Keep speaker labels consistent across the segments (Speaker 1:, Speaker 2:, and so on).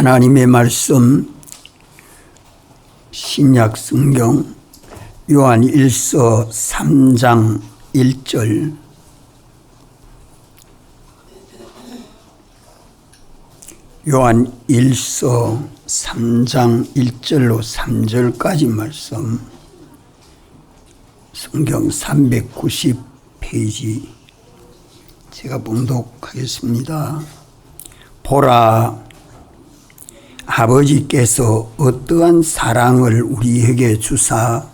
Speaker 1: 하나님의 말씀 신약 성경 요한 1서 3장 1절 요한 1서 3장 1절로 3절까지 말씀 성경 390페이지 제가 봉독하겠습니다. 보라, 아버지께서 어떠한 사랑을 우리에게 주사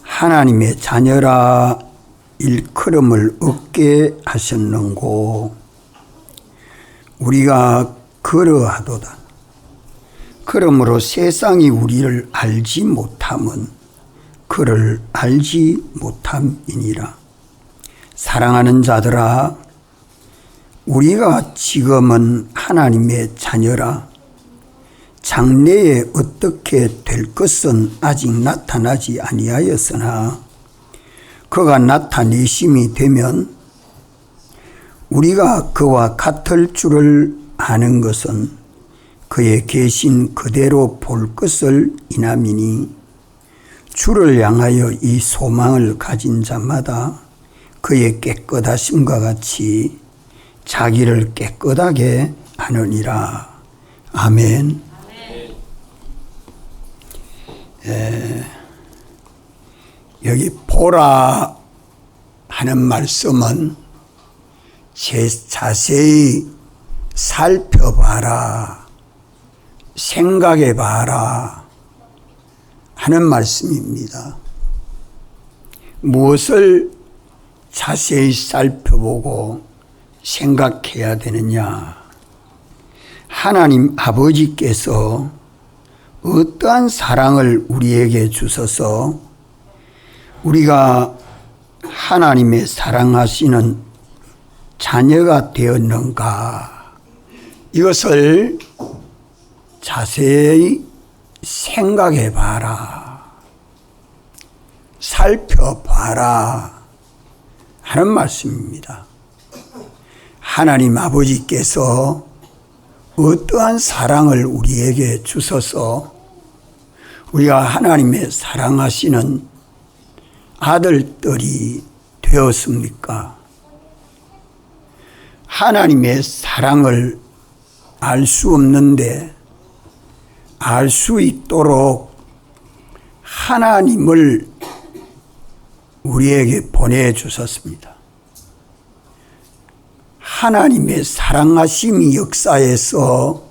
Speaker 1: 하나님의 자녀라 일컬음을 얻게 하셨는고 우리가 그러하도다. 그러므로 세상이 우리를 알지 못함은 그를 알지 못함이니라. 사랑하는 자들아, 우리가 지금은 하나님의 자녀라. 장래에 어떻게 될 것은 아직 나타나지 아니하였으나 그가 나타내심이 되면 우리가 그와 같을 줄을 아는 것은 그의 계신 그대로 볼 것을 인함이니 주를 향하여 이 소망을 가진 자마다 그의 깨끗하심과 같이 자기를 깨끗하게 하느니라. 아멘. 여기 보라 하는 말씀은 자세히 살펴봐라, 생각해봐라 하는 말씀입니다. 무엇을 자세히 살펴보고 생각해야 되느냐? 하나님 아버지께서 어떠한 사랑을 우리에게 주셔서 우리가 하나님의 사랑하시는 자녀가 되었는가? 이것을 자세히 생각해 봐라, 살펴봐라 하는 말씀입니다. 하나님 아버지께서 어떠한 사랑을 우리에게 주셔서 우리가 하나님의 사랑하시는 아들들이 되었습니까? 하나님의 사랑을 알 수 없는데 알 수 있도록 하나님을 우리에게 보내주셨습니다. 하나님의 사랑하심이 역사에서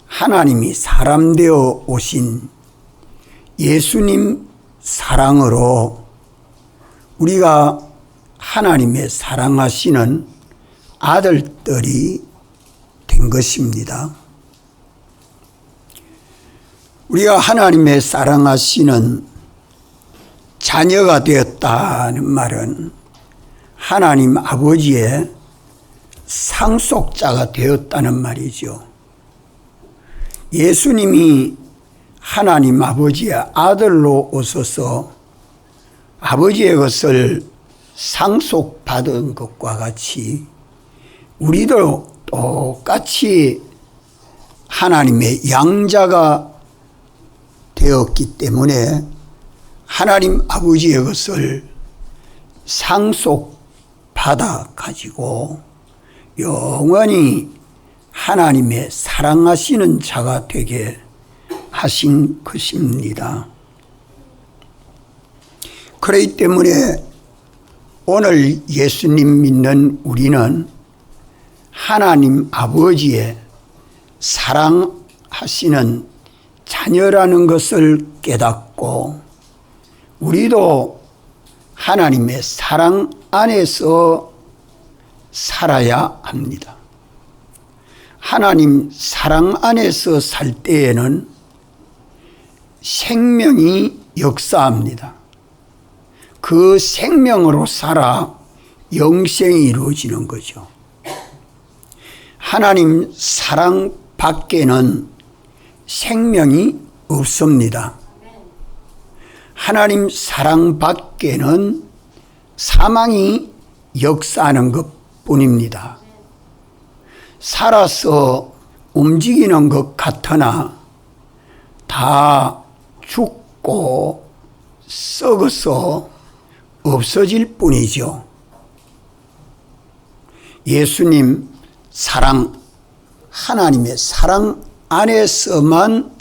Speaker 1: 하나님이 사람 되어 오신 예수님 사랑으로 우리가 하나님의 사랑하시는 아들들이 된 것입니다. 우리가 하나님의 사랑하시는 자녀가 되었다는 말은 하나님 아버지의 상속자가 되었다는 말이죠. 예수님이 하나님 아버지의 아들로 오셔서 아버지의 것을 상속받은 것과 같이 우리도 똑같이 하나님의 양자가 되었기 때문에 하나님 아버지의 것을 상속받아 가지고 영원히 하나님의 사랑하시는 자가 되게 하신 것입니다. 그렇기 때문에 오늘 예수님 믿는 우리는 하나님 아버지의 사랑하시는 자녀라는 것을 깨닫고 우리도 하나님의 사랑 안에서 살아야 합니다. 하나님 사랑 안에서 살 때에는 생명이 역사합니다. 그 생명으로 살아 영생이 이루어지는 거죠. 하나님 사랑 밖에는 생명이 없습니다. 하나님 사랑 밖에는 사망이 역사하는 것뿐입니다. 살아서 움직이는 것 같으나 다 죽고 썩어서 없어질 뿐이죠. 예수님 사랑, 하나님의 사랑 안에서만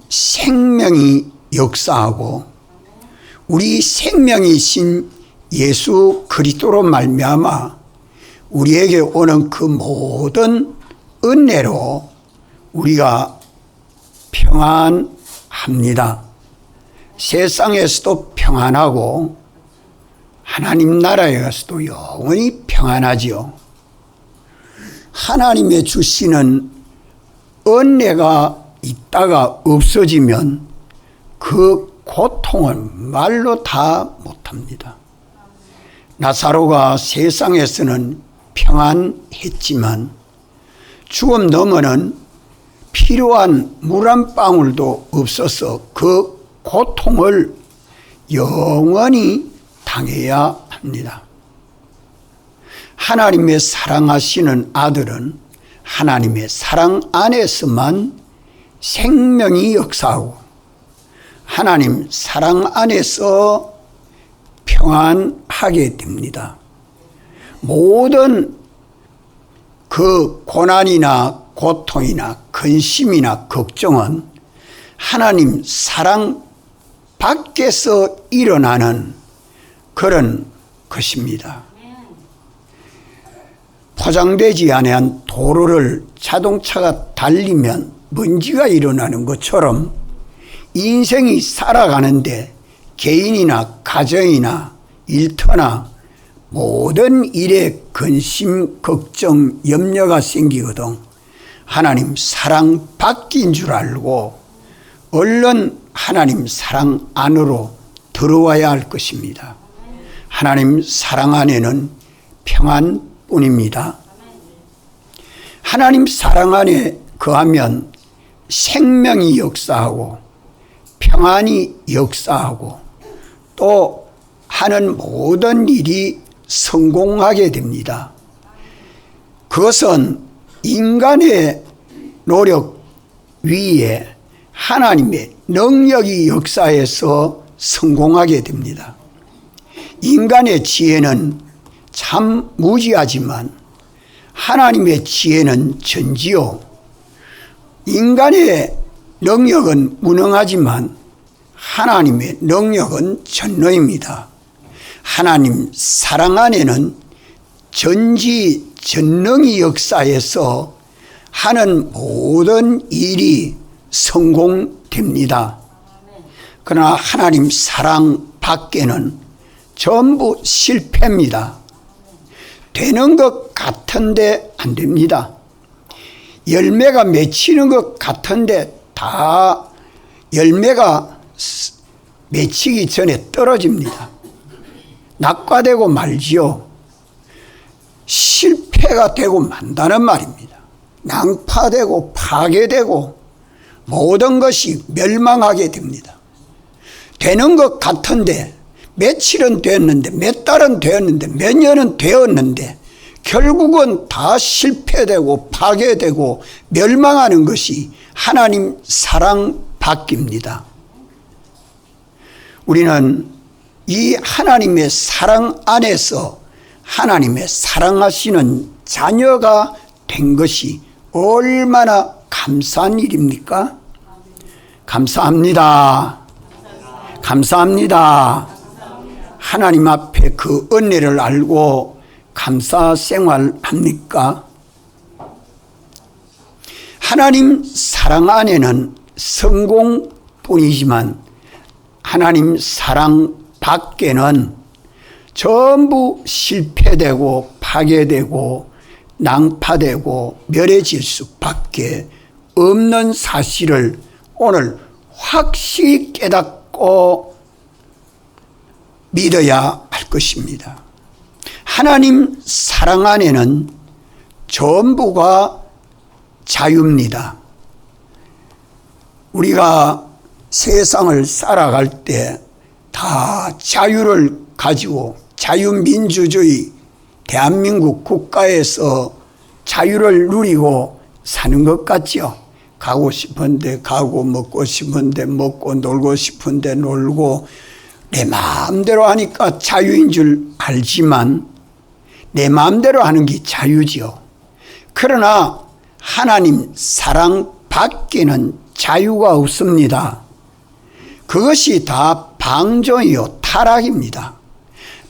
Speaker 1: 생명이 역사하고 우리 생명이신 예수 그리스도로 말미암아 우리에게 오는 그 모든 은혜로 우리가 평안합니다. 세상에서도 평안하고 하나님 나라에서도 영원히 평안하지요. 하나님의 주시는 은혜가 있다가 없어지면 그 고통은 말로 다 못합니다. 나사로가 세상에서는 평안했지만 죽음 너머는 필요한 물 한 방울도 없어서 그 고통을 영원히 당해야 합니다. 하나님의 사랑하시는 아들은 하나님의 사랑 안에서만 생명이 역사하고 하나님 사랑 안에서 평안하게 됩니다. 모든 그 고난이나 고통이나 근심이나 걱정은 하나님 사랑 밖에서 일어나는 그런 것입니다. 포장되지 않은 도로를 자동차가 달리면 먼지가 일어나는 것처럼 인생이 살아가는데 개인이나 가정이나 일터나 모든 일에 근심, 걱정, 염려가 생기거든 하나님 사랑 밖인 줄 알고 얼른 하나님 사랑 안으로 들어와야 할 것입니다. 하나님 사랑 안에는 평안뿐입니다. 하나님 사랑 안에 거하면 생명이 역사하고 평안이 역사하고 또 하는 모든 일이 성공하게 됩니다. 그것은 인간의 노력 위에 하나님의 능력이 역사해서 성공하게 됩니다. 인간의 지혜는 참 무지하지만 하나님의 지혜는 전지요. 인간의 능력은 무능하지만 하나님의 능력은 전능입니다. 하나님 사랑 안에는 전지전능이 역사해서 하는 모든 일이 성공됩니다. 그러나 하나님 사랑 밖에는 전부 실패입니다. 되는 것 같은데 안 됩니다. 열매가 맺히는 것 같은데 다 열매가 맺히기 전에 떨어집니다. 낙과되고 말지요. 실패가 되고 만다는 말입니다. 낭파되고 파괴되고 모든 것이 멸망하게 됩니다. 되는 것 같은데 며칠은 되었는데 몇 달은 되었는데 몇 년은 되었는데 결국은 다 실패되고 파괴되고 멸망하는 것이 하나님 사랑 밖입니다. 우리는 이 하나님의 사랑 안에서 하나님의 사랑하시는 자녀가 된 것이 얼마나 감사한 일입니까? 감사합니다. 감사합니다. 하나님 앞에 그 은혜를 알고 감사 생활합니까? 하나님 사랑 안에는 성공뿐이지만 하나님 사랑 밖에는 전부 실패되고 파괴되고 낭파되고 멸해질 수밖에 없는 사실을 오늘 확실히 깨닫고 믿어야 할 것입니다. 하나님 사랑 안에는 전부가 자유입니다. 우리가 세상을 살아갈 때 다 자유를 가지고 자유민주주의 대한민국 국가에서 자유를 누리고 사는 것 같죠. 가고 싶은데 가고 먹고 싶은데 먹고 놀고 싶은데 놀고 내 마음대로 하니까 자유인 줄 알지만 내 마음대로 하는 게 자유지요. 그러나 하나님 사랑 밖에는 자유가 없습니다. 그것이 다 방종이요 타락입니다.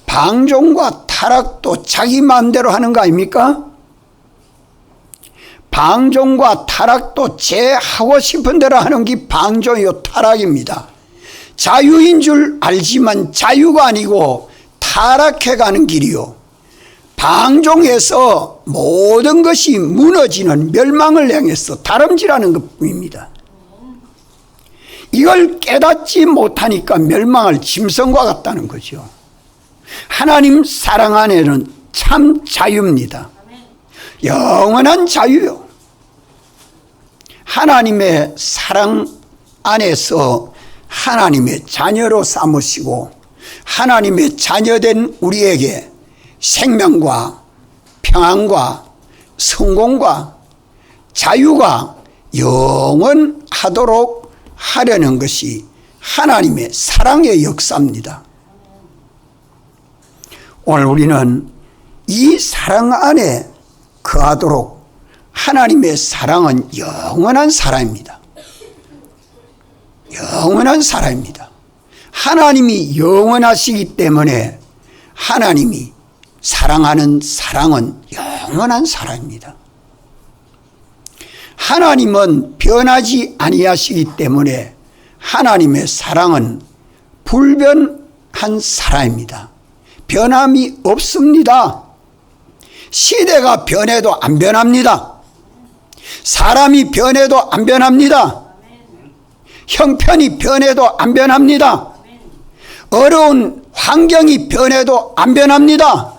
Speaker 1: 방종과 타락도 자기 마음대로 하는 거 아닙니까? 방종과 타락도 제 하고 싶은 대로 하는 게 방종이요 타락입니다. 자유인 줄 알지만 자유가 아니고 타락해가는 길이요. 방종해서 모든 것이 무너지는 멸망을 향해서 다름질하는 것뿐입니다. 이걸 깨닫지 못하니까 멸망할 짐승과 같다는 거죠. 하나님 사랑 안에는 참 자유입니다. 영원한 자유요. 하나님의 사랑 안에서 하나님의 자녀로 삼으시고 하나님의 자녀된 우리에게 생명과 평안과 성공과 자유가 영원하도록 하려는 것이 하나님의 사랑의 역사입니다. 오늘 우리는 이 사랑 안에 거하도록 하나님의 사랑은 영원한 사랑입니다. 영원한 사랑입니다. 하나님이 영원하시기 때문에 하나님이 사랑하는 사랑은 영원한 사랑입니다. 하나님은 변하지 아니하시기 때문에 하나님의 사랑은 불변한 사랑입니다. 변함이 없습니다. 시대가 변해도 안 변합니다. 사람이 변해도 안 변합니다. 형편이 변해도 안 변합니다. 어려운 환경이 변해도 안 변합니다.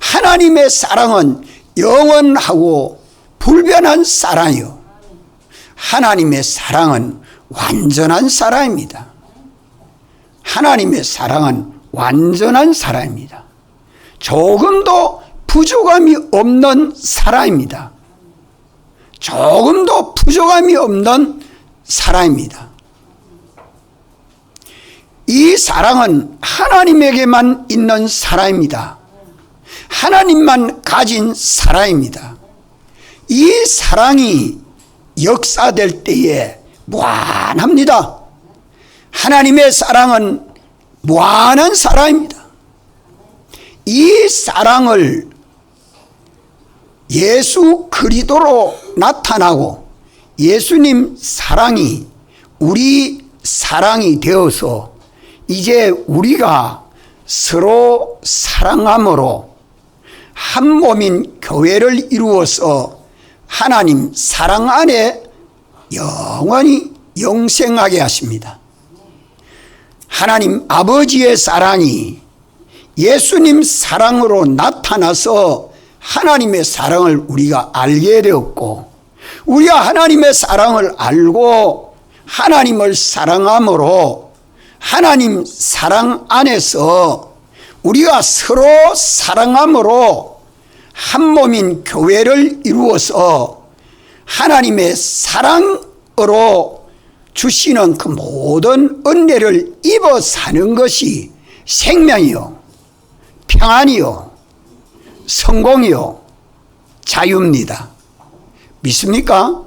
Speaker 1: 하나님의 사랑은 영원하고 불변한 사랑이요. 하나님의 사랑은 완전한 사랑입니다. 하나님의 사랑은 완전한 사랑입니다. 조금도 부족함이 없는 사랑입니다. 조금도 부족함이 없는 사랑입니다. 이 사랑은 하나님에게만 있는 사랑입니다. 하나님만 가진 사랑입니다. 이 사랑이 역사될 때에 무한합니다. 하나님의 사랑은 무한한 사랑입니다. 이 사랑을 예수 그리스도로 나타나고 예수님 사랑이 우리 사랑이 되어서 이제 우리가 서로 사랑함으로 한 몸인 교회를 이루어서 하나님 사랑 안에 영원히 영생하게 하십니다. 하나님 아버지의 사랑이 예수님 사랑으로 나타나서 하나님의 사랑을 우리가 알게 되었고 우리가 하나님의 사랑을 알고 하나님을 사랑함으로 하나님 사랑 안에서 우리가 서로 사랑함으로 한 몸인 교회를 이루어서 하나님의 사랑으로 주시는 그 모든 은혜를 입어 사는 것이 생명이요, 평안이요, 성공이요, 자유입니다. 믿습니까?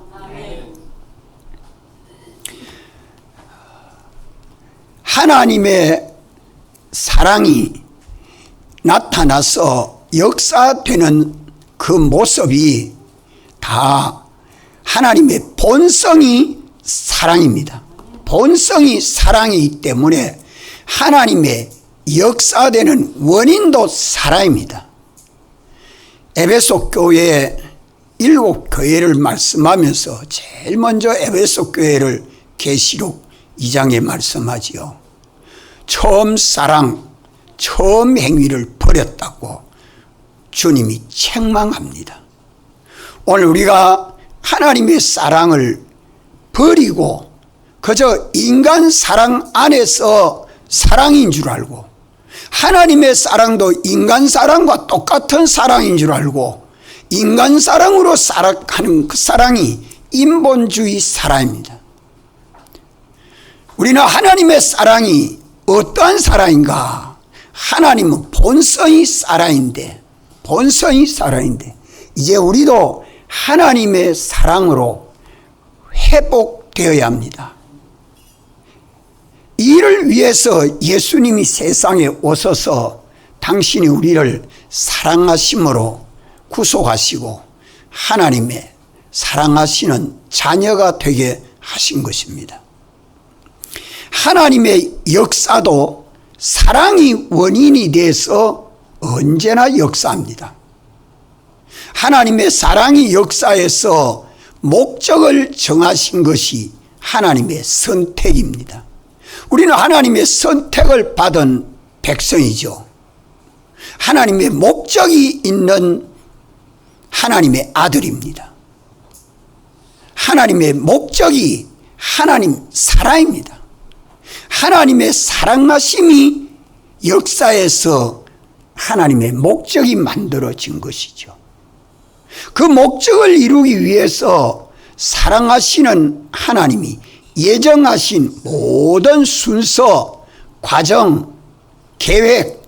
Speaker 1: 하나님의 사랑이 나타나서 역사되는 그 모습이 다 하나님의 본성이 사랑입니다. 본성이 사랑이기 때문에 하나님의 역사되는 원인도 사랑입니다. 에베소 교회의 7교회를 말씀하면서 제일 먼저 에베소 교회를 계시록 2장에 말씀하지요. 처음 사랑, 처음 행위를 버렸다고 주님이 책망합니다. 오늘 우리가 하나님의 사랑을 버리고 그저 인간 사랑 안에서 사랑인 줄 알고 하나님의 사랑도 인간 사랑과 똑같은 사랑인 줄 알고 인간 사랑으로 살아가는 그 사랑이 인본주의 사랑입니다. 우리는 하나님의 사랑이 어떠한 사랑인가? 하나님은 본성이 사랑인데 이제 우리도 하나님의 사랑으로 회복되어야 합니다. 이를 위해서 예수님이 세상에 오셔서 당신이 우리를 사랑하심으로 구속하시고 하나님의 사랑하시는 자녀가 되게 하신 것입니다. 하나님의 역사도 사랑이 원인이 돼서 언제나 역사합니다. 하나님의 사랑이 역사에서 목적을 정하신 것이 하나님의 선택입니다. 우리는 하나님의 선택을 받은 백성이죠. 하나님의 목적이 있는 하나님의 아들입니다. 하나님의 목적이 하나님 사랑입니다. 하나님의 사랑하심이 역사에서 하나님의 목적이 만들어진 것이죠. 그 목적을 이루기 위해서 사랑하시는 하나님이 예정하신 모든 순서, 과정, 계획,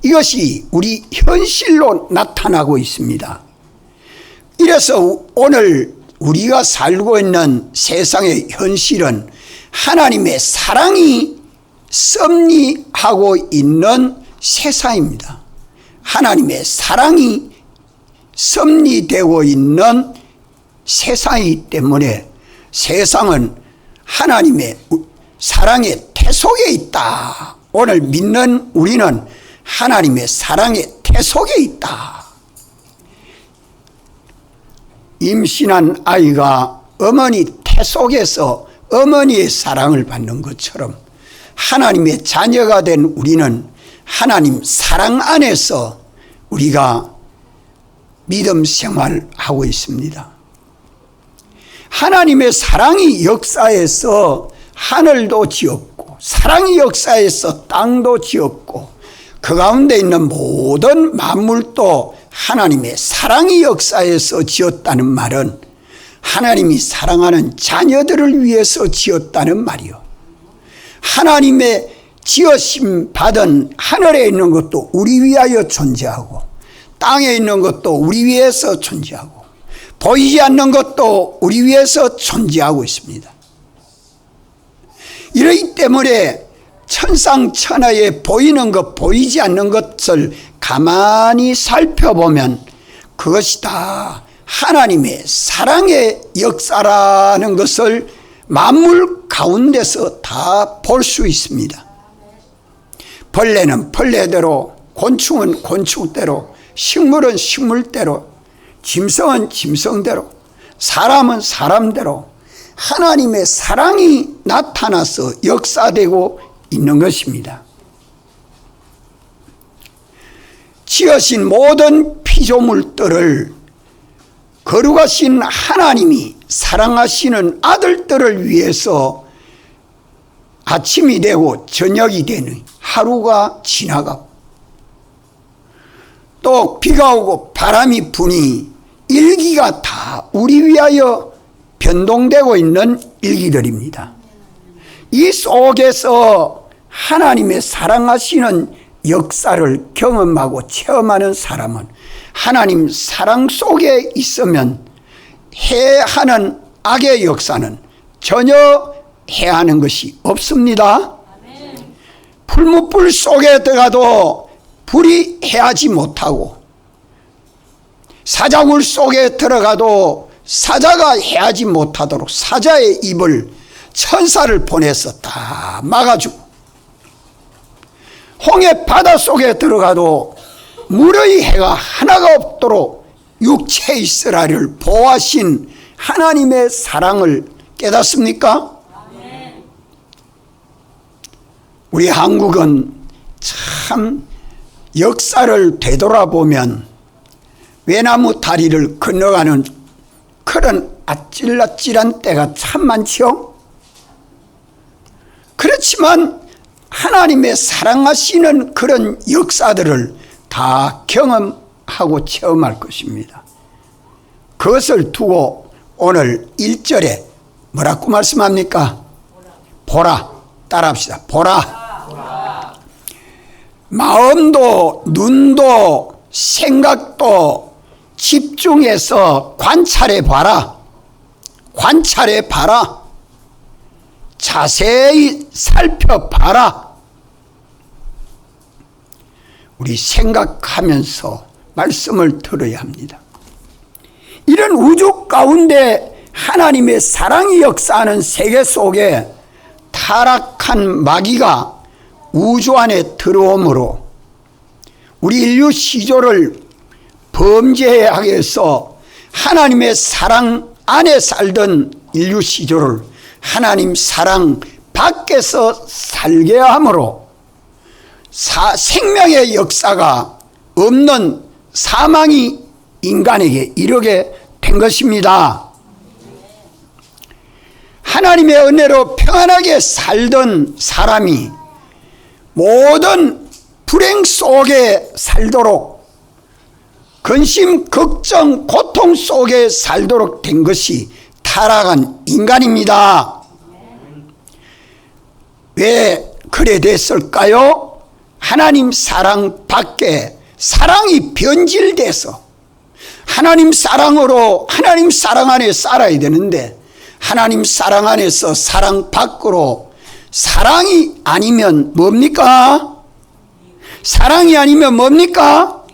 Speaker 1: 이것이 우리 현실로 나타나고 있습니다. 이래서 오늘 우리가 살고 있는 세상의 현실은 하나님의 사랑이 섭리하고 있는 세상입니다. 하나님의 사랑이 섭리되고 있는 세상이기 때문에 세상은 하나님의 사랑의 태속에 있다. 오늘 믿는 우리는 하나님의 사랑의 태속에 있다. 임신한 아이가 어머니 태속에서 어머니의 사랑을 받는 것처럼 하나님의 자녀가 된 우리는 하나님 사랑 안에서 우리가 믿음 생활하고 있습니다. 하나님의 사랑이 역사에서 하늘도 지었고 사랑이 역사에서 땅도 지었고 그 가운데 있는 모든 만물도 하나님의 사랑이 역사에서 지었다는 말은 하나님이 사랑하는 자녀들을 위해서 지었다는 말이요. 하나님의 지으심 받은 하늘에 있는 것도 우리 위하여 존재하고 땅에 있는 것도 우리 위해서 존재하고 보이지 않는 것도 우리 위해서 존재하고 있습니다. 이러기 때문에 천상천하에 보이는 것 보이지 않는 것을 가만히 살펴보면 그것이 다 하나님의 사랑의 역사라는 것을 만물 가운데서 다 볼 수 있습니다. 벌레는 벌레대로, 곤충은 곤충대로, 식물은 식물대로, 짐승은 짐승대로, 사람은 사람대로 하나님의 사랑이 나타나서 역사되고 있는 것입니다. 지으신 모든 피조물들을 거룩하신 하나님이 사랑하시는 아들들을 위해서 아침이 되고 저녁이 되는 하루가 지나가고 또 비가 오고 바람이 부니 일기가 다 우리 위하여 변동되고 있는 일기들입니다. 이 속에서 하나님의 사랑하시는 역사를 경험하고 체험하는 사람은 하나님 사랑 속에 있으면 해하는 악의 역사는 전혀 해하는 것이 없습니다. 풀무불 속에 들어가도 불이 해하지 못하고 사자굴 속에 들어가도 사자가 해하지 못하도록 사자의 입을 천사를 보내서 다 막아주고 홍해 바다 속에 들어가도 물의 해가 하나가 없도록 육체 이스라엘을 보호하신 하나님의 사랑을 깨닫습니까? 우리 한국은 참 역사를 되돌아보면 외나무 다리를 건너가는 그런 아찔아찔한 때가 참 많죠. 그렇지만 하나님의 사랑하시는 그런 역사들을 다 경험하고 체험할 것입니다. 그것을 두고 오늘 1절에 뭐라고 말씀합니까? 보라. 따라합시다. 보라. 마음도 눈도 생각도 집중해서 관찰해 봐라. 관찰해 봐라. 자세히 살펴봐라. 우리 생각하면서 말씀을 들어야 합니다. 이런 우주 가운데 하나님의 사랑이 역사하는 세계 속에 타락한 마귀가 우주 안에 들어오므로 우리 인류 시조를 범죄하게 해서 하나님의 사랑 안에 살던 인류 시조를 하나님 사랑 밖에서 살게 함으로 생명의 역사가 없는 사망이 인간에게 이르게 된 것입니다. 하나님의 은혜로 평안하게 살던 사람이 모든 불행 속에 살도록 근심, 걱정, 고통 속에 살도록 된 것이 타락한 인간입니다. 왜 그래 됐을까요? 하나님 사랑 밖에 사랑이 변질돼서 하나님 사랑으로 하나님 사랑 안에 살아야 되는데 하나님 사랑 안에서 사랑 밖으로 사랑이 아니면 뭡니까? 사랑이 아니면 뭡니까?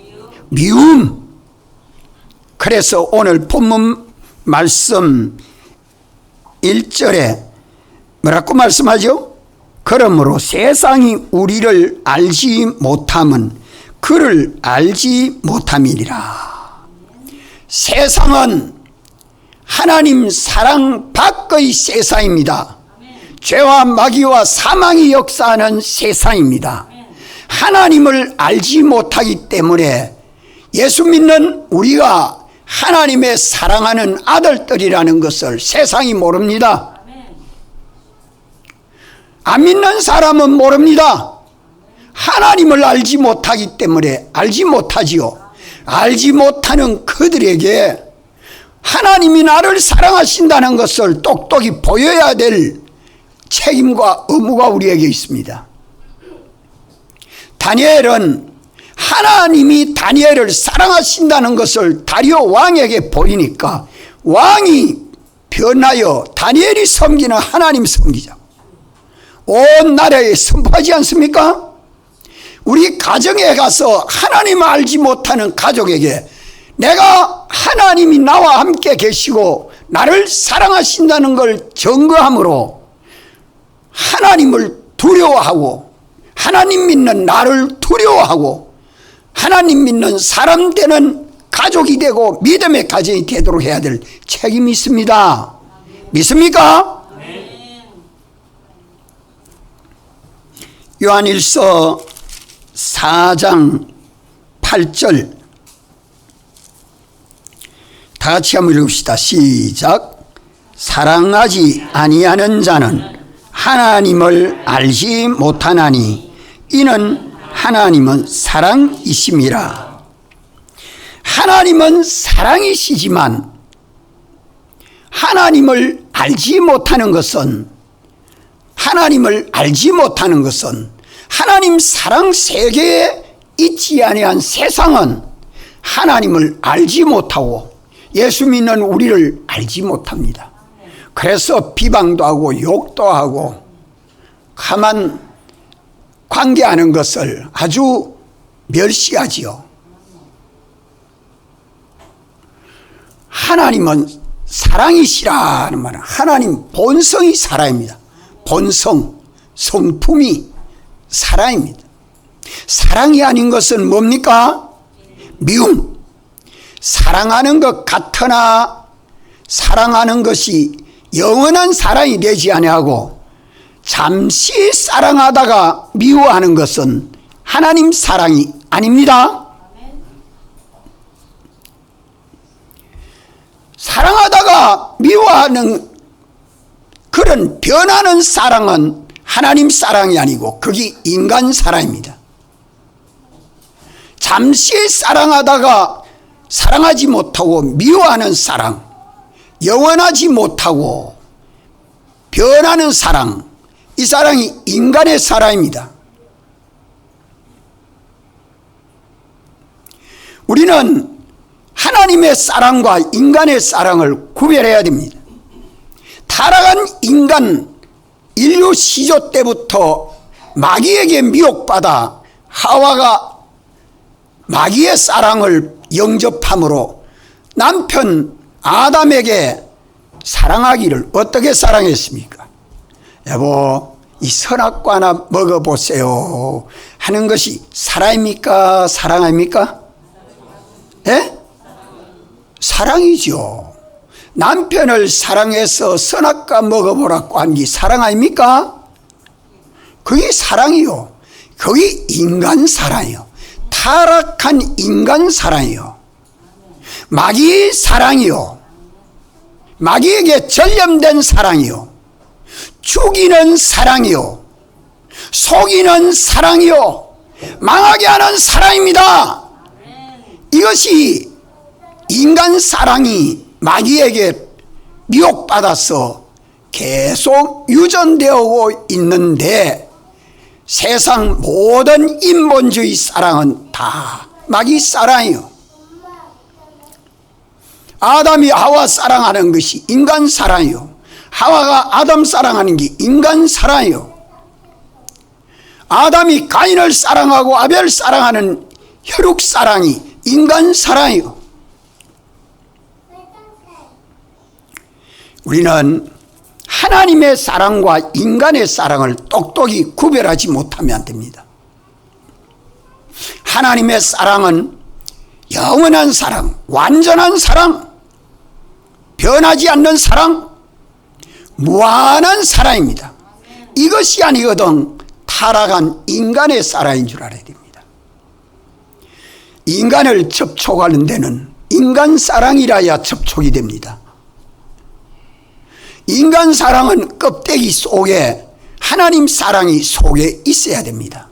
Speaker 1: 미움. 그래서 오늘 본문 말씀 1절에 뭐라고 말씀하죠? 그러므로 세상이 우리를 알지 못함은 그를 알지 못함이니라. 세상은 하나님 사랑 밖의 세상입니다. 죄와 마귀와 사망이 역사하는 세상입니다. 하나님을 알지 못하기 때문에 예수 믿는 우리가 하나님의 사랑하는 아들들이라는 것을 세상이 모릅니다. 안 믿는 사람은 모릅니다. 하나님을 알지 못하기 때문에 알지 못하지요. 알지 못하는 그들에게 하나님이 나를 사랑하신다는 것을 똑똑히 보여야 될 책임과 의무가 우리에게 있습니다. 다니엘은 하나님이 다니엘을 사랑하신다는 것을 다리오 왕에게 보이니까 왕이 변하여 다니엘이 섬기는 하나님 섬기자 온 나라에 선포하지 않습니까? 우리 가정에 가서 하나님을 알지 못하는 가족에게 내가 하나님이 나와 함께 계시고 나를 사랑하신다는 걸 증거함으로 하나님을 두려워하고 하나님 믿는 나를 두려워하고 하나님 믿는 사람 되는 가족이 되고 믿음의 가정이 되도록 해야 될 책임이 있습니다. 믿습니까? 요한일서 4장 8절 다 같이 한번 읽읍시다. 시작. 사랑하지 아니하는 자는 하나님을 알지 못하나니 이는 하나님은 사랑이심이라. 하나님은 사랑이시지만 하나님을 알지 못하는 것은 하나님 사랑 세계에 있지 아니한 세상은 하나님을 알지 못하고 예수 믿는 우리를 알지 못합니다. 그래서 비방도 하고 욕도 하고 가만 관계하는 것을 아주 멸시하지요. 하나님은 사랑이시라는 말은 하나님 본성이 사랑입니다. 본성, 성품이 사랑입니다. 사랑이 아닌 것은 뭡니까? 미움. 사랑하는 것 같으나 사랑하는 것이 영원한 사랑이 되지 아니하고 잠시 사랑하다가 미워하는 것은 하나님 사랑이 아닙니다. 사랑하다가 미워하는 그런 변하는 사랑은 하나님 사랑이 아니고 그게 인간 사랑입니다. 잠시 사랑하다가 사랑하지 못하고 미워하는 사랑, 영원하지 못하고 변하는 사랑, 이 사랑이 인간의 사랑입니다. 우리는 하나님의 사랑과 인간의 사랑을 구별해야 됩니다. 타락한 인간, 인류 시조 때부터 마귀에게 미혹받아 하와가 마귀의 사랑을 영접함으로 남편 아담에게 사랑하기를 어떻게 사랑했습니까? 여보, 이 선악과 하나 먹어보세요 하는 것이 사랑입니까? 사랑입니까? 예? 사랑이죠. 남편을 사랑해서 선악과 먹어보라고 한 게 사랑 아닙니까? 그게 사랑이요. 그게 인간 사랑이요. 타락한 인간 사랑이요. 마귀의 사랑이요. 마귀에게 전념된 사랑이요. 죽이는 사랑이요. 속이는 사랑이요. 망하게 하는 사랑입니다. 이것이 인간 사랑이 마귀에게 미혹받아서 계속 유전되어 있는데 세상 모든 인본주의 사랑은 다 마귀 사랑이요. 아담이 하와 사랑하는 것이 인간 사랑이요. 하와가 아담 사랑하는 게 인간 사랑이요. 아담이 가인을 사랑하고 아벨 사랑하는 혈육 사랑이 인간 사랑이요. 우리는 하나님의 사랑과 인간의 사랑을 똑똑히 구별하지 못하면 안 됩니다. 하나님의 사랑은 영원한 사랑, 완전한 사랑, 변하지 않는 사랑, 무한한 사랑입니다. 이것이 아니거든 타락한 인간의 사랑인 줄 알아야 됩니다. 인간을 접촉하는 데는 인간 사랑이라야 접촉이 됩니다. 인간 사랑은 껍데기 속에 하나님 사랑이 속에 있어야 됩니다.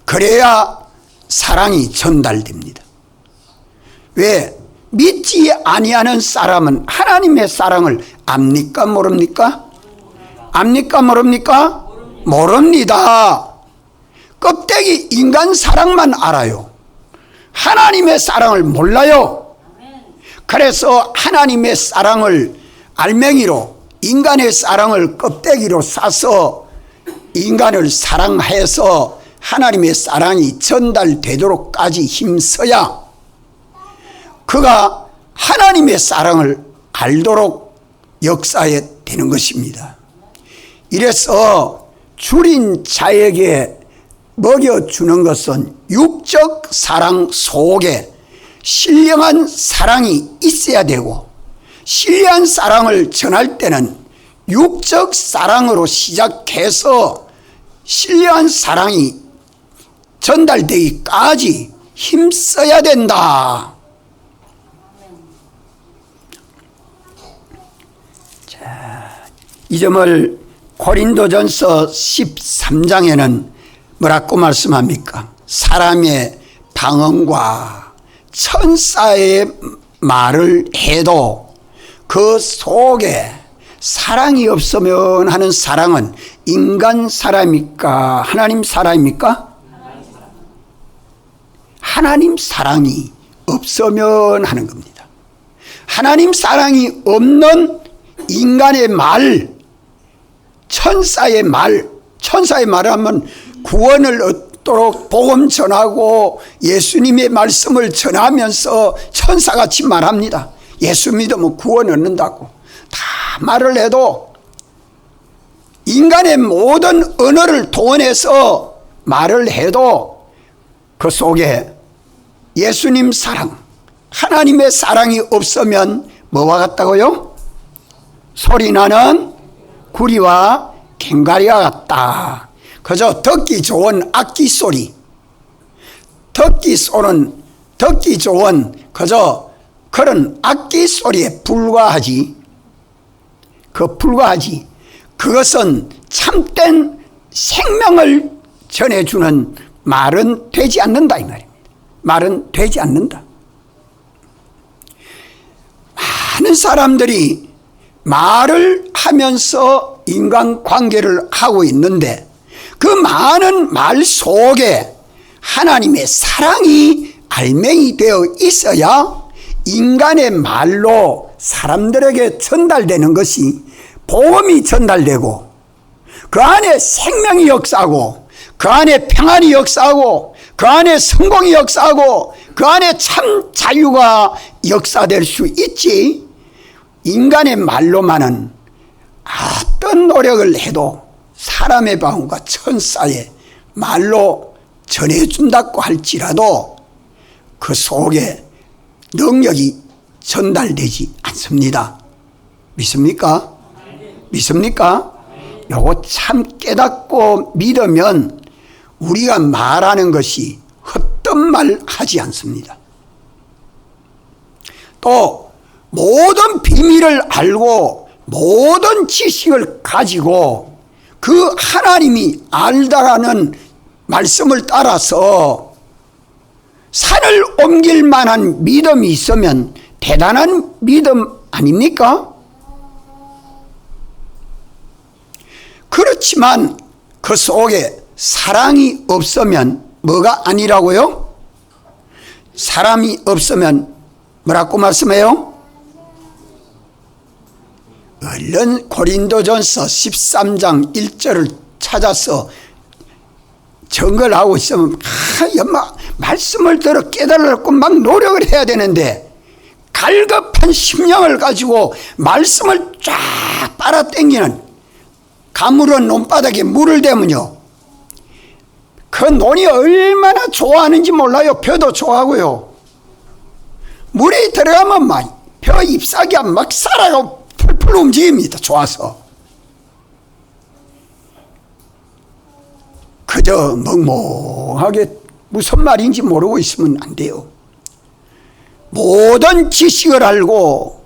Speaker 1: 그래야 사랑이 전달됩니다. 왜? 믿지 아니하는 사람은 하나님의 사랑을 압니까 모릅니까? 압니까 모릅니까? 모릅니다. 껍데기 인간 사랑만 알아요. 하나님의 사랑을 몰라요. 그래서 하나님의 사랑을 알맹이로 인간의 사랑을 껍데기로 싸서 인간을 사랑해서 하나님의 사랑이 전달되도록까지 힘써야 그가 하나님의 사랑을 알도록 역사에 되는 것입니다. 이래서 줄인 자에게 먹여주는 것은 육적 사랑 속에 신령한 사랑이 있어야 되고 신령한 사랑을 전할 때는 육적 사랑으로 시작해서 신령한 사랑이 전달되기까지 힘써야 된다. 자, 이 점을 고린도전서 13장에는 뭐라고 말씀합니까? 사람의 방언과 천사의 말을 해도 그 속에 사랑이 없으면 하는 사랑은 인간 사랑입니까? 하나님 사랑입니까? 하나님 사랑이 없으면 하는 겁니다. 하나님 사랑이 없는 인간의 말, 천사의 말을 하면 구원을 얻도록 복음 전하고 예수님의 말씀을 전하면서 천사같이 말합니다. 예수 믿으면 구원 얻는다고 다 말을 해도 인간의 모든 언어를 동원해서 말을 해도 그 속에 예수님 사랑, 하나님의 사랑이 없으면 뭐와 같다고요? 소리나는 구리와 꽹과리와 같다. 그저 듣기 좋은 악기 소리, 듣기 좋은 그저 그런 악기 소리에 불과하지. 그것은 참된 생명을 전해주는 말은 되지 않는다 이 말입니다. 말은 되지 않는다. 사람들이 말을 하면서 인간관계를 하고 있는데 그 많은 말 속에 하나님의 사랑이 알맹이 되어 있어야 인간의 말로 사람들에게 전달되는 것이 복음이 전달되고 그 안에 생명이 역사하고 그 안에 평안이 역사하고 그 안에 성공이 역사하고 그 안에 참 자유가 역사될 수 있지. 인간의 말로만은 어떤 노력을 해도 사람의 마음과 천사의 말로 전해준다고 할지라도 그 속에 능력이 전달되지 않습니다. 믿습니까? 믿습니까? 요거 참 깨닫고 믿으면 우리가 말하는 것이 헛된 말 하지 않습니다. 또 모든 비밀을 알고 모든 지식을 가지고 그 하나님이 알다라는 말씀을 따라서 산을 옮길 만한 믿음이 있으면 대단한 믿음 아닙니까? 그렇지만 그 속에 사랑이 없으면 뭐가 아니라고요? 사람이 없으면 뭐라고 말씀해요? 얼른 고린도전서 13장 1절을 찾아서 정글하고 있으면 말씀을 들어 깨달으려고 막 노력을 해야 되는데 갈급한 심령을 가지고 말씀을 쫙 빨아당기는 가물은 논바닥에 물을 대면요 그 논이 얼마나 좋아하는지 몰라요. 벼도 좋아하고요. 물이 들어가면 막 벼 잎사귀가 막 살아가고 풀풀 움직입니다. 좋아서. 그저 멍멍하게 무슨 말인지 모르고 있으면 안 돼요. 모든 지식을 알고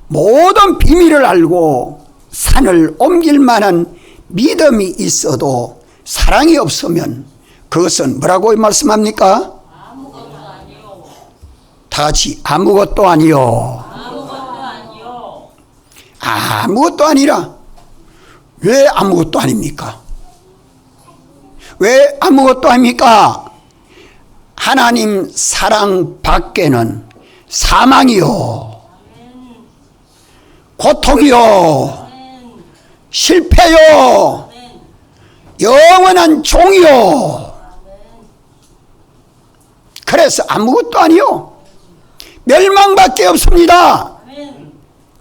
Speaker 1: 모든 비밀을 알고 산을 옮길 만한 믿음이 있어도 사랑이 없으면 그것은 뭐라고 말씀합니까?
Speaker 2: 아무것도 아니요.
Speaker 1: 다 같이 아무것도 아니요.
Speaker 2: 아무것도 아니요.
Speaker 1: 아무것도 아니라 왜 아무것도 아닙니까? 왜 아무것도 아닙니까? 하나님 사랑 밖에는 사망이요, 고통이요, 실패요, 영원한 종이요. 그래서 아무것도 아니요. 멸망밖에 없습니다.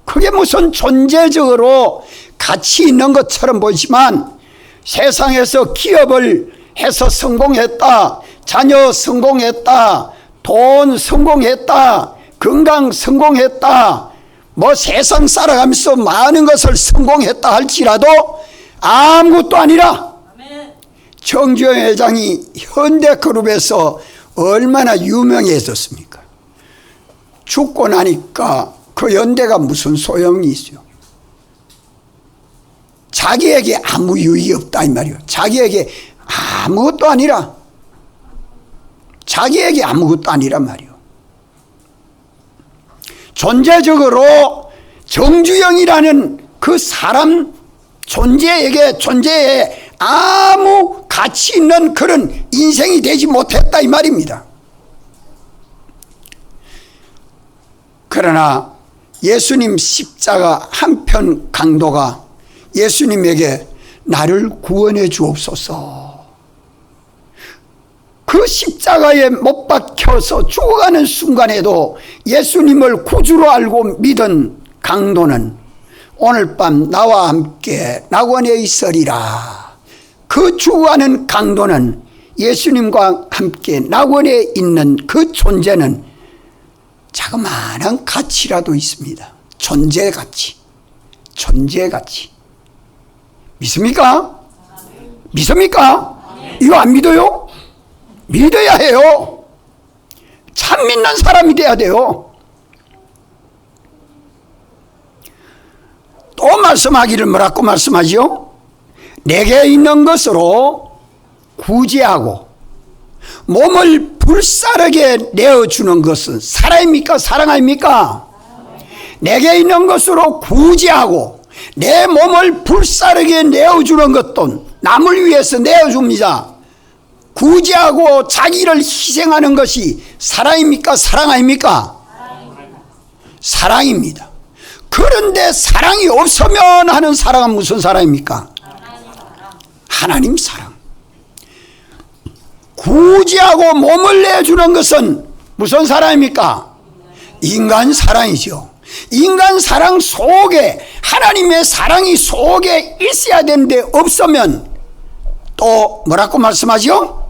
Speaker 1: 그게 무슨 존재적으로 가치 있는 것처럼 보이지만 세상에서 기업을 해서 성공했다, 자녀 성공했다, 돈 성공했다, 건강 성공했다, 뭐 세상 살아가면서 많은 것을 성공했다 할지라도 아무것도 아니라 정주영 회장이 현대그룹에서 얼마나 유명해졌습니까? 죽고 나니까 그 연대가 무슨 소용이 있어요? 자기에게 아무 유익이 없다 이 말이에요. 자기에게 아무것도 아니라, 자기에게 아무것도 아니란 말이에요. 존재적으로 정주영이라는 그 사람 존재에 아무 가치 있는 그런 인생이 되지 못했다 이 말입니다. 그러나 예수님 십자가 한편 강도가 예수님에게 나를 구원해 주옵소서, 그 십자가에 못 박혀서 죽어가는 순간에도 예수님을 구주로 알고 믿은 강도는 오늘 밤 나와 함께 낙원에 있으리라. 그 죽어가는 강도는 예수님과 함께 낙원에 있는 그 존재는 자그마한 가치라도 있습니다. 존재 가치, 존재 가치. 믿습니까? 믿습니까? 이거 안 믿어요? 믿어야 해요. 참 믿는 사람이 돼야 돼요. 또 말씀하기를 뭐라고 말씀하죠? 내게 있는 것으로 구제하고 몸을 불사르게 내어주는 것은 사랑입니까? 사랑 아닙니까? 내게 있는 것으로 구제하고 내 몸을 불사르게 내어주는 것도 남을 위해서 내어줍니다. 구제하고 자기를 희생하는 것이 사랑입니까? 사랑 아닙니까? 사랑입니다. 그런데 사랑이 없으면 하는 사랑은 무슨 사랑입니까? 하나님 사랑. 구제하고 몸을 내주는 것은 무슨 사랑입니까? 인간 사랑이죠. 인간 사랑 속에 하나님의 사랑이 속에 있어야 되는데 없으면 또 뭐라고 말씀하죠?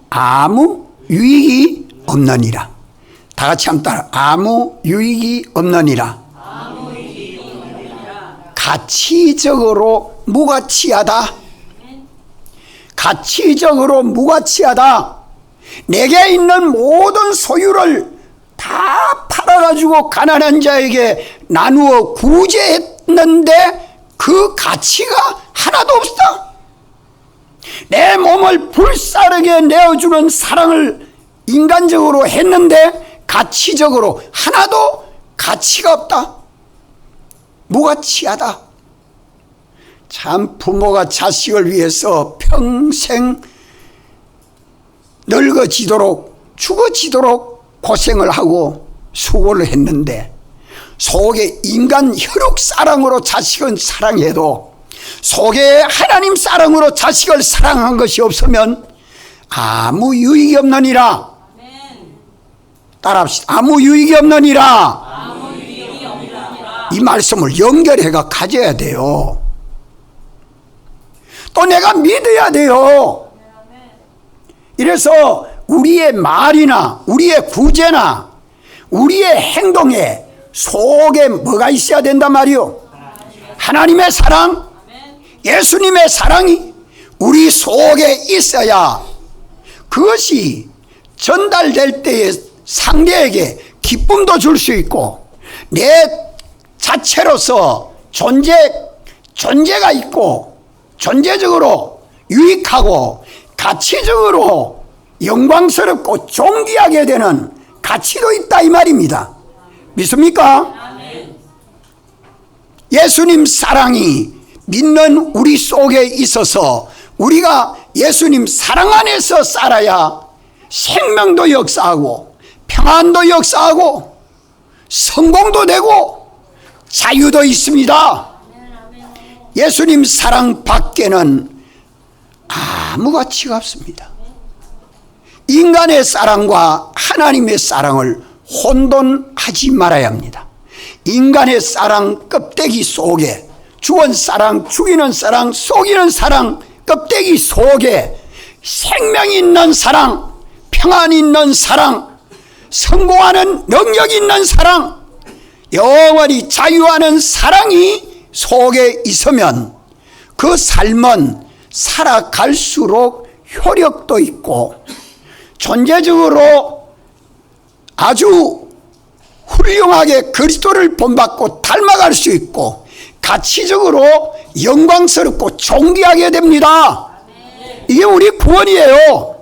Speaker 1: 아무 유익이 없느니라. 다 같이 한번 따라. 아무 유익이 없느니라. 가치적으로 무가치하다. 가치적으로 무가치하다. 내게 있는 모든 소유를 다 팔아가지고 가난한 자에게 나누어 구제했는데 그 가치가 하나도 없다. 내 몸을 불사르게 내어주는 사랑을 인간적으로 했는데 가치적으로 하나도 가치가 없다. 무가치하다. 참 부모가 자식을 위해서 평생 늙어지도록 죽어지도록 고생을 하고 수고를 했는데 속에 인간 혈육 사랑으로 자식은 사랑해도 속에 하나님 사랑으로 자식을 사랑한 것이 없으면 아무 유익이 없느니라. 따라합시다. 아무 유익이 없느니라. 이 말씀을 연결해가 가져야 돼요. 또 내가 믿어야 돼요. 이래서 우리의 말이나 우리의 구제나 우리의 행동에 속에 뭐가 있어야 된단 말이요? 하나님의 사랑, 예수님의 사랑이 우리 속에 있어야 그것이 전달될 때에 상대에게 기쁨도 줄 수 있고 내 자체로서 존재가 있고 존재적으로 유익하고 가치적으로 영광스럽고 존귀하게 되는 가치도 있다 이 말입니다. 믿습니까? 예수님 사랑이 믿는 우리 속에 있어서 우리가 예수님 사랑 안에서 살아야 생명도 역사하고 평안도 역사하고 성공도 되고 자유도 있습니다. 예수님 사랑 밖에는 아무 가치가 없습니다. 인간의 사랑과 하나님의 사랑을 혼돈하지 말아야 합니다. 인간의 사랑 껍데기 속에 주원 사랑, 죽이는 사랑, 속이는 사랑 껍데기 속에 생명 있는 사랑, 평안 있는 사랑, 성공하는 능력 있는 사랑, 영원히 자유하는 사랑이 속에 있으면 그 삶은 살아갈수록 효력도 있고 존재적으로 아주 훌륭하게 그리스도를 본받고 닮아갈 수 있고 가치적으로 영광스럽고 존귀하게 됩니다. 이게 우리 구원이에요.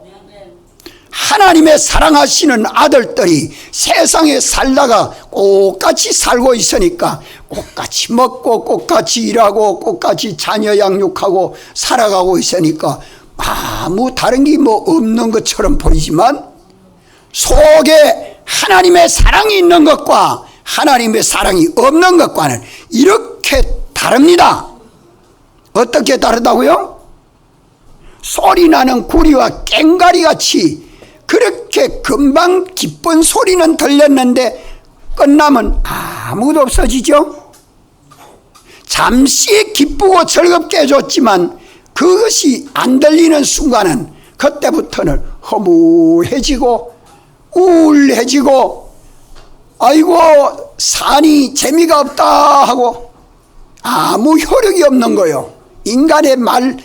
Speaker 1: 하나님의 사랑하시는 아들들이 세상에 살다가 똑같이 살고 있으니까 똑같이 먹고 똑같이 일하고 똑같이 자녀 양육하고 살아가고 있으니까 아무 다른 게 뭐 없는 것처럼 보이지만 속에 하나님의 사랑이 있는 것과 하나님의 사랑이 없는 것과는 이렇게 다릅니다. 어떻게 다르다고요? 소리 나는 구리와 꽹과리 같이 그렇게 금방 기쁜 소리는 들렸는데 끝나면 아무도 없어지죠. 잠시 기쁘고 즐겁게 해줬지만 그것이 안 들리는 순간은 그때부터는 허무해지고 우울해지고 아이고 산이 재미가 없다 하고 아무 효력이 없는 거요. 인간의 말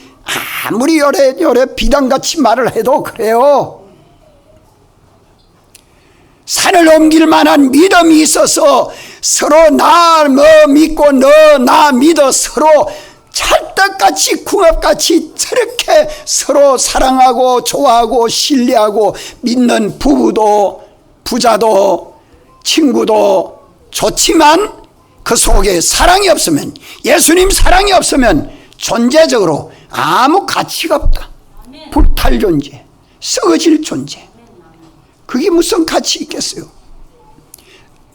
Speaker 1: 아무리 요래 비단같이 말을 해도 그래요. 산을 옮길 만한 믿음이 있어서 서로 나 뭐 믿고 너 나 믿어 서로 찰떡같이 궁합같이 저렇게 서로 사랑하고 좋아하고 신뢰하고 믿는 부부도 부자도 친구도 좋지만 그 속에 사랑이 없으면, 예수님 사랑이 없으면 존재적으로 아무 가치가 없다. 불탈 존재, 썩어질 존재. 그게 무슨 가치 있겠어요?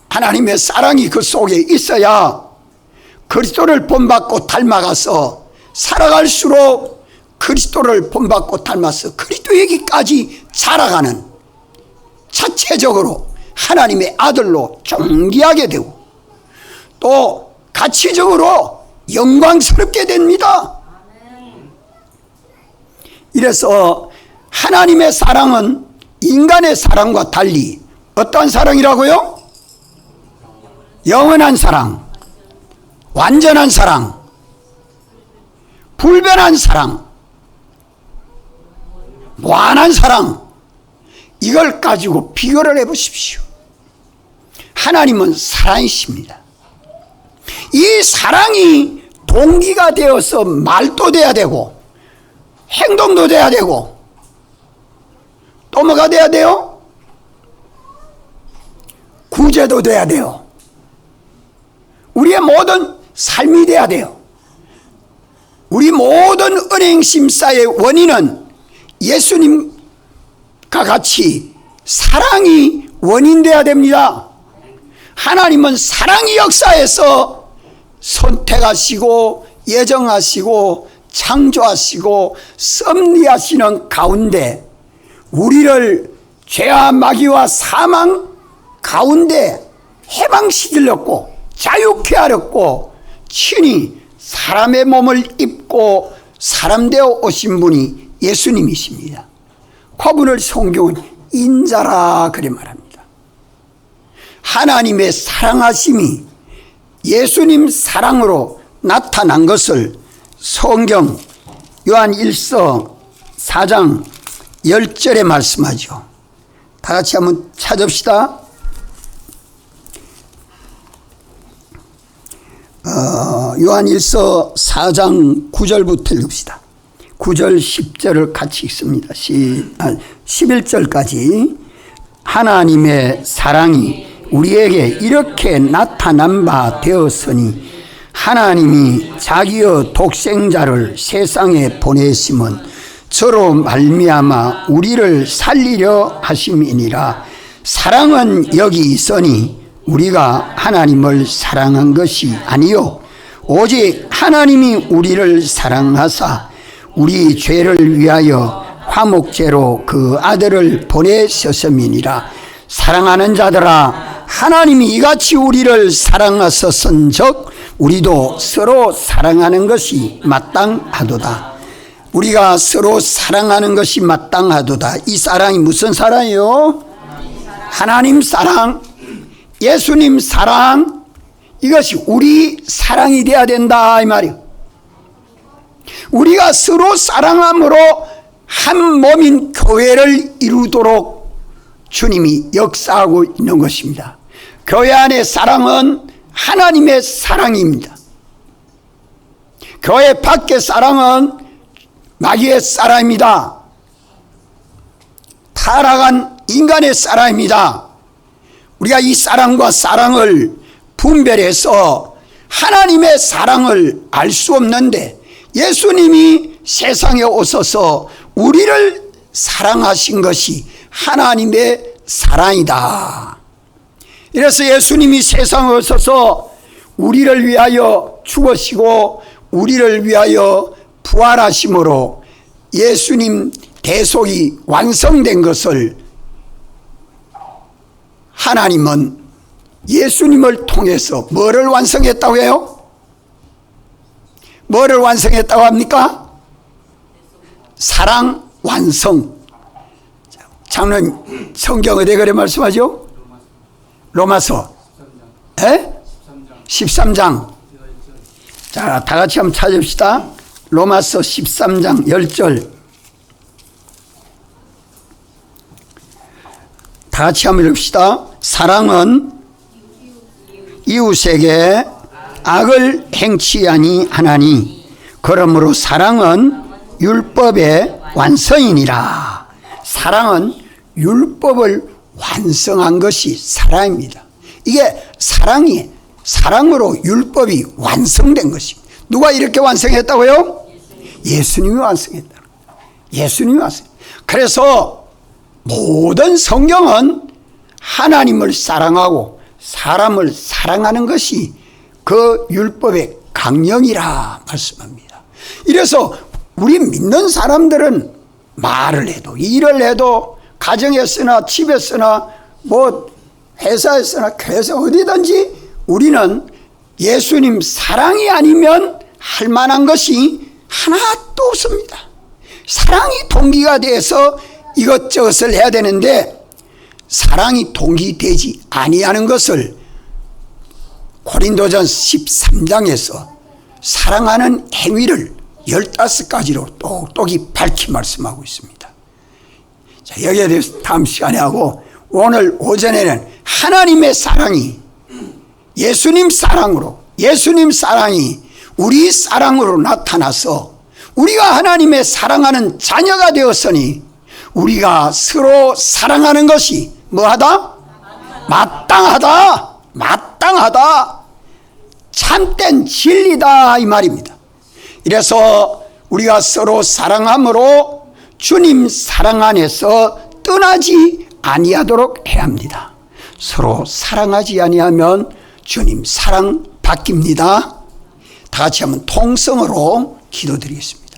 Speaker 1: 하나님의 사랑이 그 속에 있어야 그리스도를 본받고 닮아가서 살아갈수록 그리스도를 본받고 닮아서 그리스도에게까지 자라가는, 자체적으로 하나님의 아들로 존귀하게 되고 또 가치적으로 영광스럽게 됩니다. 이래서 하나님의 사랑은 인간의 사랑과 달리 어떤 사랑이라고요? 영원한 사랑, 완전한 사랑, 불변한 사랑, 무한한 사랑, 이걸 가지고 비교를 해보십시오. 하나님은 사랑이십니다. 이 사랑이 동기가 되어서 말도 돼야 되고 행동도 돼야 되고 또 뭐가 돼야 돼요? 구제도 돼야 돼요. 우리의 모든 삶이 돼야 돼요. 우리 모든 은행심사의 원인은 예수님과 같이 사랑이 원인돼야 됩니다. 하나님은 사랑이 역사에서 선택하시고 예정하시고 창조하시고 섭리하시는 가운데 우리를 죄와 마귀와 사망 가운데 해방시키려고 자유케 하렸고 친히 사람의 몸을 입고 사람 되어 오신 분이 예수님이십니다. 그분을 성경은 인자라 그래 말합니다. 하나님의 사랑하심이 예수님 사랑으로 나타난 것을 성경 요한 1서 4장 10절에 말씀하죠. 다 같이 한번 찾읍시다. 요한 1서 4장 9절부터 읽읍시다. 9절 10절을 같이 읽습니다. 11절까지. 하나님의 사랑이 우리에게 이렇게 나타난 바 되었으니 하나님이 자기의 독생자를 세상에 보내심은 저로 말미암아 우리를 살리려 하심이니라. 사랑은 여기 있으니 우리가 하나님을 사랑한 것이 아니요 오직 하나님이 우리를 사랑하사 우리 죄를 위하여 화목제로 그 아들을 보내셨음이니라. 사랑하는 자들아, 하나님이 이같이 우리를 사랑하셨은즉 우리도 서로 사랑하는 것이 마땅하도다. 우리가 서로 사랑하는 것이 마땅하도다. 이 사랑이 무슨 사랑이요? 하나님 사랑, 예수님 사랑, 이것이 우리 사랑이 돼야 된다 이 말이요. 우리가 서로 사랑함으로 한 몸인 교회를 이루도록 주님이 역사하고 있는 것입니다. 교회 안의 사랑은 하나님의 사랑입니다. 교회 밖의 사랑은 마귀의 사랑입니다. 타락한 인간의 사랑입니다. 우리가 이 사랑과 사랑을 분별해서 하나님의 사랑을 알 수 없는데 예수님이 세상에 오셔서 우리를 사랑하신 것이 하나님의 사랑이다. 이래서 예수님이 세상에 오셔서 우리를 위하여 죽으시고 우리를 위하여 부활하심으로 예수님 대속이 완성된 것을 하나님은 예수님을 통해서 뭐를 완성했다고 해요? 뭐를 완성했다고 합니까? 사랑 완성. 장로님 성경 어디 그래 말씀하죠? 로마서 13장. 자, 다 같이 한번 찾읍시다. 로마서 13장 10절. 다 같이 한번 읽읍시다. 사랑은 이웃에게 악을 행치 아니하나니 그러므로 사랑은 율법의 완성이니라. 사랑은 율법을 완성한 것이 사랑입니다. 이게 사랑으로 율법이 완성된 것입니다. 누가 이렇게 완성했다고요? 예수님이 완성했다. 예수님이 완성. 그래서 모든 성경은 하나님을 사랑하고 사람을 사랑하는 것이 그 율법의 강령이라 말씀합니다. 이래서 우리 믿는 사람들은 말을 해도 일을 해도 가정에 쓰나 집에 쓰나 뭐 회사에 쓰나 교회에서 어디든지 우리는 예수님 사랑이 아니면 할 만한 것이 하나도 없습니다. 사랑이 동기가 돼서 이것저것을 해야 되는데 사랑이 동기되지 아니하는 것을 고린도전 13장에서 사랑하는 행위를 15가지로 똑똑히 밝히 말씀하고 있습니다. 자, 여기에 대해서 다음 시간에 하고 오늘 오전에는 하나님의 사랑이 예수님 사랑이 우리 사랑으로 나타나서 우리가 하나님의 사랑하는 자녀가 되었으니 우리가 서로 사랑하는 것이 뭐하다? 마땅하다. 참된 진리다 이 말입니다. 이래서 우리가 서로 사랑함으로 주님 사랑 안에서 떠나지 아니하도록 해야 합니다. 서로 사랑하지 아니하면 주님 사랑 바뀝니다. 다 같이 한번 통성으로 기도드리겠습니다.